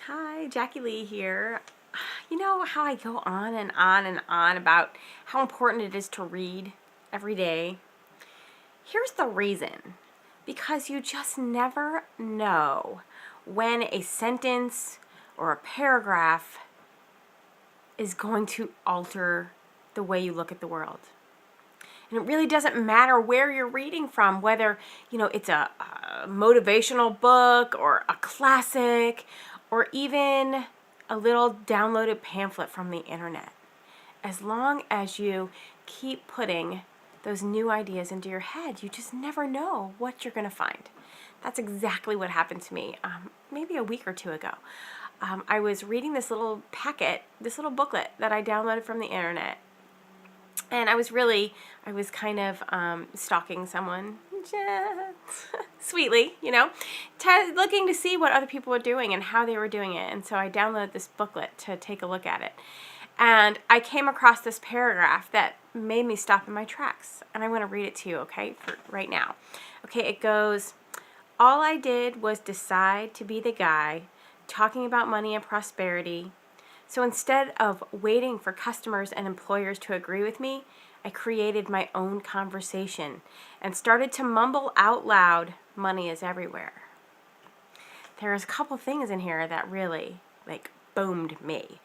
Hi, Jackie Lee here. You know how I go on and on and on about how important it is to read every day? Here's the reason. Because you just never know when a sentence or a paragraph is going to alter the way you look at the world. And it really doesn't matter where you're reading from, whether, it's a motivational book or a classic or even a little downloaded pamphlet from the internet. As long as you keep putting those new ideas into your head, you just never know what you're going to find. That's exactly what happened to me maybe a week or two ago. I was reading this little booklet that I downloaded from the internet. And I was kind of stalking someone sweetly, looking to see what other people were doing and how they were doing it. And so I downloaded this booklet to take a look at it. And I came across this paragraph that made me stop in my tracks. And I want to read it to you, okay, for right now. Okay, it goes, "All I did was decide to be the guy talking about money and prosperity. So instead of waiting for customers and employers to agree with me, I created my own conversation and started to mumble out loud, 'Money is everywhere.'" There's a couple things in here that really, boomed me.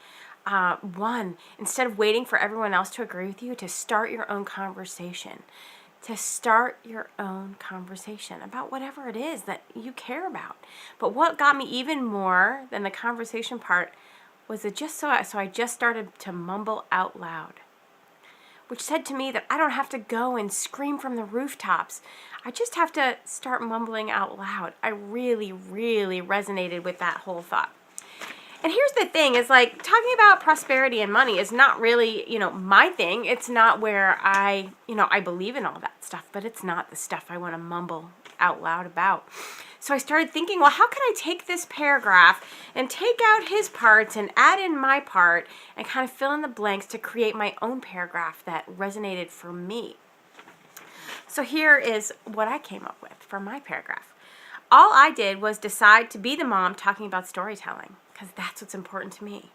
One, instead of waiting for everyone else to agree with you, to start your own conversation. To start your own conversation about whatever it is that you care about. But what got me even more than the conversation part was it I just started to mumble out loud, which said to me that I don't have to go and scream from the rooftops. I just have to start mumbling out loud. I really, really resonated with that whole thought. And here's the thing, is talking about prosperity and money is not really, my thing. It's not where I believe in all that stuff, but it's not the stuff I want to mumble out loud about. So I started thinking, well, how can I take this paragraph and take out his parts and add in my part and kind of fill in the blanks to create my own paragraph that resonated for me? So here is what I came up with for my paragraph. All I did was decide to be the mom talking about storytelling, because that's what's important to me,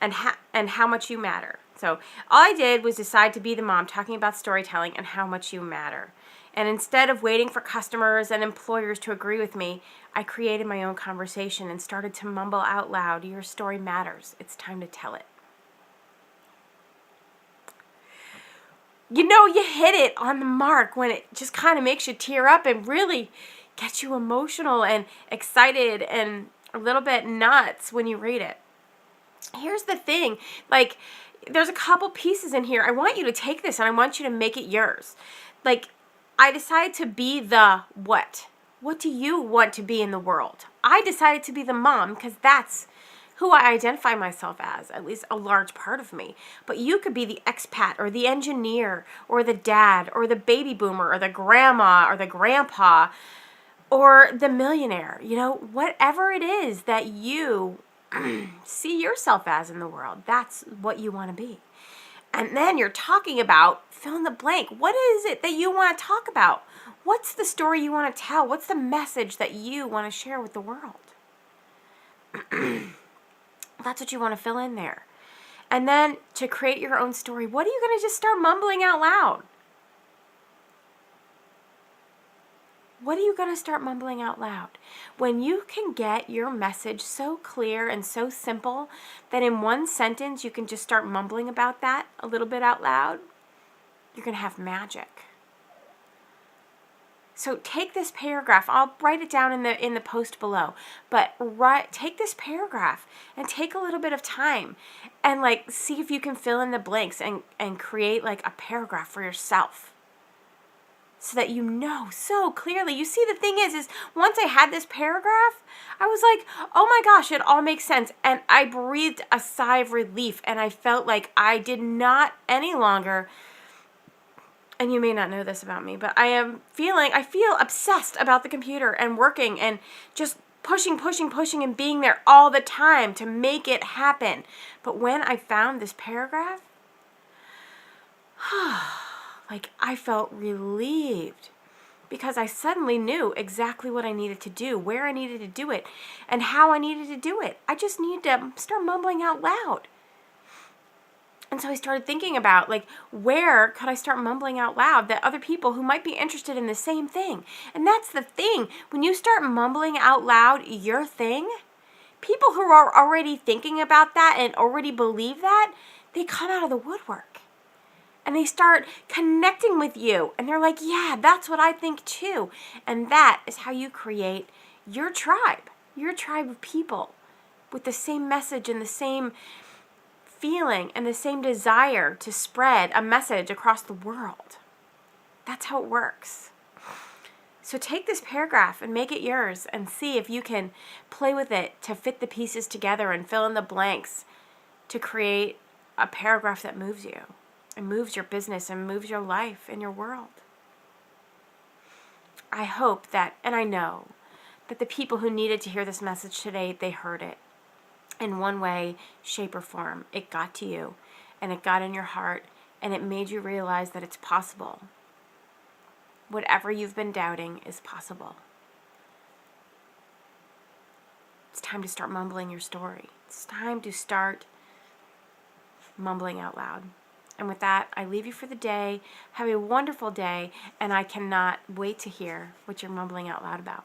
and how much you matter. So all I did was decide to be the mom talking about storytelling and how much you matter. And instead of waiting for customers and employers to agree with me, I created my own conversation and started to mumble out loud, "Your story matters. It's time to tell it." You hit it on the mark when it just kind of makes you tear up and really gets you emotional and excited and a little bit nuts when you read it. Here's the thing, there's a couple pieces in here. I want you to take this and I want you to make it yours. I decided to be the what? What do you want to be in the world? I decided to be the mom because that's who I identify myself as, at least a large part of me. But you could be the expat or the engineer or the dad or the baby boomer or the grandma or the grandpa or the millionaire, whatever it is that you see yourself as in the world, that's what you want to be. And then you're talking about fill in the blank. What is it that you want to talk about? What's the story you want to tell? What's the message that you want to share with the world? That's what you want to fill in there. And then to create your own story, what are you going to just start mumbling out loud? What are you going to start mumbling out loud? When you can get your message so clear and so simple that in one sentence you can just start mumbling about that a little bit out loud, you're going to have magic. So take this paragraph. I'll write it down in the post below. But take this paragraph and take a little bit of time and see if you can fill in the blanks and create a paragraph for yourself. So that you know so clearly. You see, the thing is once I had this paragraph, I was like, oh my gosh, it all makes sense. And I breathed a sigh of relief and I felt like I did not any longer, and you may not know this about me, but I feel obsessed about the computer and working and just pushing and being there all the time to make it happen. But when I found this paragraph, I felt relieved. because I suddenly knew exactly what I needed to do, where I needed to do it, and how I needed to do it. I just needed to start mumbling out loud. And so I started thinking about, like, where could I start mumbling out loud that other people who might be interested in the same thing? And that's the thing. When you start mumbling out loud your thing, people who are already thinking about that and already believe that, they come out of the woodwork. And they start connecting with you. And they're like, yeah, that's what I think too. And that is how you create your tribe of people with the same message and the same feeling and the same desire to spread a message across the world. That's how it works. So take this paragraph and make it yours and see if you can play with it to fit the pieces together and fill in the blanks to create a paragraph that moves you and moves your business and moves your life and your world. I hope that, and I know, that the people who needed to hear this message today, they heard it. In one way, shape, or form, it got to you, and it got in your heart, and it made you realize that it's possible. Whatever you've been doubting is possible. It's time to start mumbling your story. It's time to start mumbling out loud. And with that, I leave you for the day. Have a wonderful day, and I cannot wait to hear what you're mumbling out loud about.